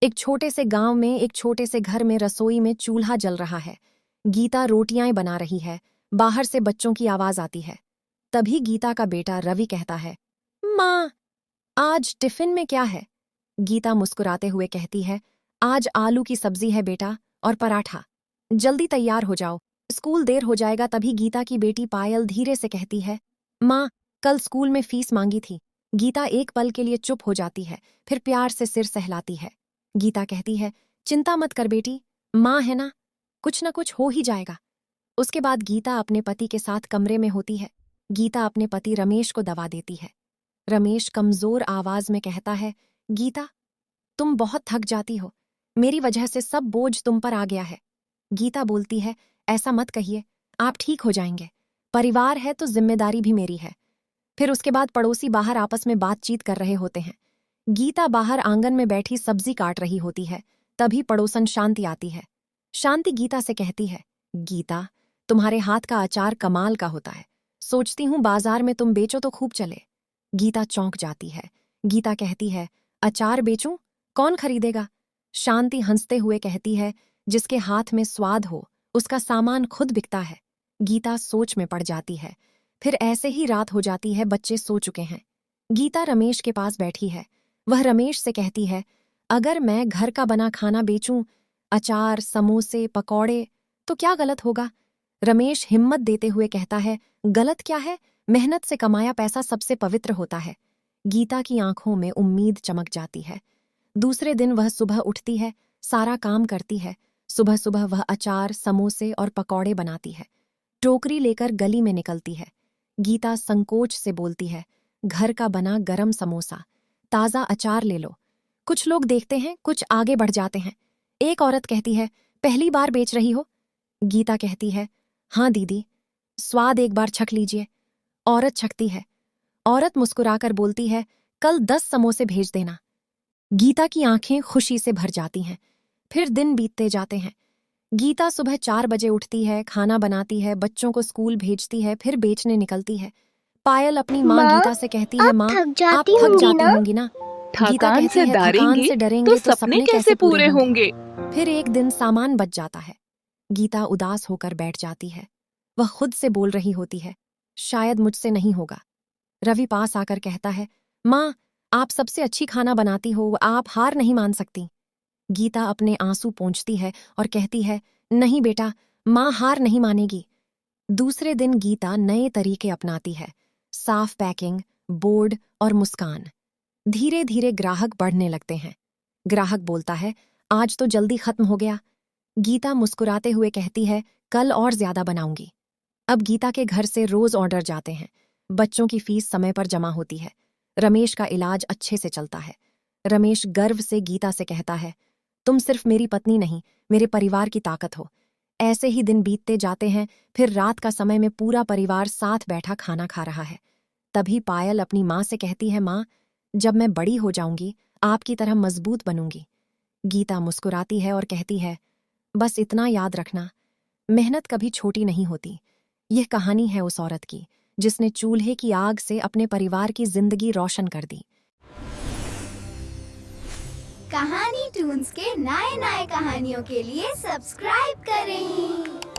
एक छोटे से गांव में एक छोटे से घर में रसोई में चूल्हा जल रहा है। गीता रोटियां बना रही है। बाहर से बच्चों की आवाज आती है। तभी गीता का बेटा रवि कहता है, माँ, आज टिफिन में क्या है? गीता मुस्कुराते हुए कहती है, आज आलू की सब्जी है बेटा, और पराठा। जल्दी तैयार हो जाओ, स्कूल देर हो जाएगा। तभी गीता की बेटी पायल धीरे से कहती है, माँ, कल स्कूल में फीस मांगी थी। गीता एक पल के लिए चुप हो जाती है, फिर प्यार से सिर सहलाती है। गीता कहती है, चिंता मत कर बेटी, माँ है ना, कुछ न कुछ हो ही जाएगा। उसके बाद गीता अपने पति के साथ कमरे में होती है। गीता अपने पति रमेश को दवा देती है। रमेश कमजोर आवाज में कहता है, गीता, तुम बहुत थक जाती हो, मेरी वजह से सब बोझ तुम पर आ गया है। गीता बोलती है, ऐसा मत कहिए, आप ठीक हो जाएंगे। परिवार है तो जिम्मेदारी भी मेरी है। फिर उसके बाद पड़ोसी बाहर आपस में बातचीत कर रहे होते हैं। गीता बाहर आंगन में बैठी सब्जी काट रही होती है। तभी पड़ोसन शांति आती है। शांति गीता से कहती है, गीता, तुम्हारे हाथ का अचार कमाल का होता है, सोचती हूं बाजार में तुम बेचो तो खूब चले। गीता चौंक जाती है। गीता कहती है, अचार बेचूं? कौन खरीदेगा? शांति हंसते हुए कहती है, जिसके हाथ में स्वाद हो उसका सामान खुद बिकता है। गीता सोच में पड़ जाती है। फिर ऐसे ही रात हो जाती है, बच्चे सो चुके हैं। गीता रमेश के पास बैठी है। वह रमेश से कहती है, अगर मैं घर का बना खाना बेचूं, अचार, समोसे, पकौड़े, तो क्या गलत होगा? रमेश हिम्मत देते हुए कहता है, गलत क्या है? मेहनत से कमाया पैसा सबसे पवित्र होता है। गीता की आंखों में उम्मीद चमक जाती है। दूसरे दिन वह सुबह उठती है, सारा काम करती है। सुबह सुबह वह अचार, समोसे और पकौड़े बनाती है। टोकरी लेकर गली में निकलती है। गीता संकोच से बोलती है, घर का बना गरम समोसा, ताज़ा अचार ले लो। कुछ लोग देखते हैं, कुछ आगे बढ़ जाते हैं। एक औरत कहती है, पहली बार बेच रही हो? गीता कहती है, हाँ दीदी, स्वाद एक बार चख लीजिए। औरत चखती है। औरत मुस्कुराकर बोलती है, कल 10 समोसे भेज देना। गीता की आंखें खुशी से भर जाती हैं। फिर दिन बीतते जाते हैं। गीता सुबह 4 बजे उठती है, खाना बनाती है, बच्चों को स्कूल भेजती है, फिर बेचने निकलती है। पायल अपनी माँ माँ, गीता से कहती है, आप माँ, थक आप जाती थक होंगी जाती ना? होंगी ना? गीता थकान कहती से है, थकान डरेंगे से डरेंगे तो तो सपने सपने कैसे पूरे होंगे? होंगे। फिर एक दिन सामान बच जाता है। गीता उदास होकर बैठ जाती है। वह खुद से बोल रही होती है, शायद मुझसे नहीं होगा। रवि पास आकर कहता है, माँ, आप सबसे अच्छी खाना बनाती हो, आप हार नहीं मान सकती। गीता अपने आंसू पोंछती है और कहती है, नहीं बेटा, माँ हार नहीं मानेगी। दूसरे दिन गीता नए तरीके अपनाती है। साफ पैकिंग, बोर्ड और मुस्कान। धीरे धीरे ग्राहक बढ़ने लगते हैं। ग्राहक बोलता है, आज तो जल्दी खत्म हो गया। गीता मुस्कुराते हुए कहती है, कल और ज्यादा बनाऊंगी। अब गीता के घर से रोज ऑर्डर जाते हैं। बच्चों की फीस समय पर जमा होती है। रमेश का इलाज अच्छे से चलता है। रमेश गर्व से गीता से कहता है, तुम सिर्फ मेरी पत्नी नहीं, मेरे परिवार की ताकत हो। ऐसे ही दिन बीतते जाते हैं। फिर रात का समय में पूरा परिवार साथ बैठा खाना खा रहा है। तभी पायल अपनी माँ से कहती है, माँ, जब मैं बड़ी हो जाऊंगी, आपकी तरह मजबूत बनूंगी। गीता मुस्कुराती है और कहती है, बस इतना याद रखना, मेहनत कभी छोटी नहीं होती। यह कहानी है उस औरत की जिसने चूल्हे की आग से अपने परिवार की जिंदगी रोशन कर दी। कहानी टून्स के नए नए कहानियों के लिए सब्सक्राइब करें।